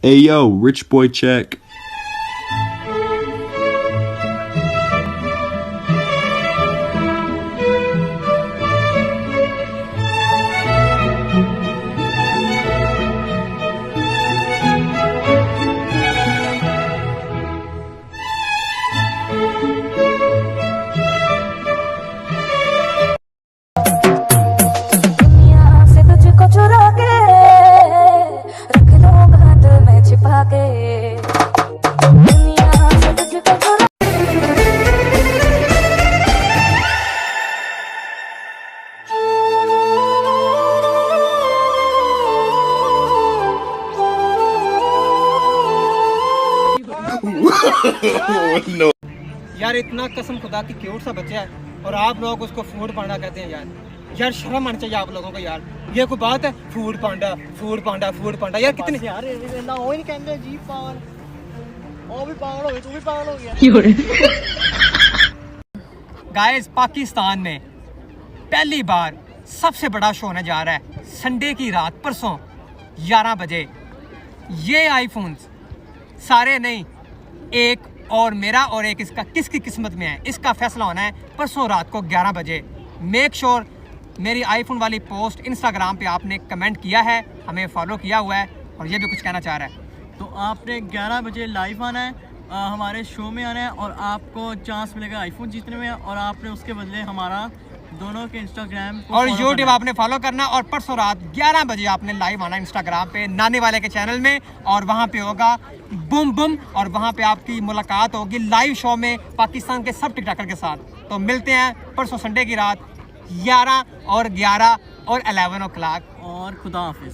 Hey yo, rich boy check. दुनिया से तुझको चुरा के रख लूंगा दिल में छिपा के दुनिया से तुझको चुरा No. यार इतना कसम खुदा की क्यूट सा बच्चा है और आप लोग उसको फूड पांडा कहते हैं यार। यार शर्म आनी चाहिए आप लोगों को यार। ये कोई बात है? फूड पांडा फूड पांडा फूड पांडा यार कितने यार ना वो ही नहीं कहते जी पागल वो भी पागल हो गया तू भी पागल हो गया गाइस, पाकिस्तान में पहली बार सबसे बड़ा शो होने जा रहा है संडे की रात परसों 11 बजे। ये आईफोन्स सारे नहीं, एक और मेरा और एक इसका किसकी किस्मत में है इसका फैसला होना है परसों रात को 11 बजे। मेक श्योर मेरी आईफोन वाली पोस्ट इंस्टाग्राम पे आपने कमेंट किया है, हमें फॉलो किया हुआ है और ये भी कुछ कहना चाह रहा है। तो आपने 11 बजे लाइव आना है, हमारे शो में आना है और आपको चांस मिलेगा आईफोन जीतने में और आपने उसके बदले हमारा दोनों के इंस्टाग्राम और यूट्यूब आपने फॉलो करना और परसों रात 11 बजे आपने लाइव आना इंस्टाग्राम पे नानी वाले के चैनल में और वहाँ पे होगा बूम बूम और वहाँ पे आपकी मुलाकात होगी लाइव शो में पाकिस्तान के सब टिकटॉकर के साथ। तो मिलते हैं परसों संडे की रात 11 और 11 और 11 o'clock और खुदा हाफिज।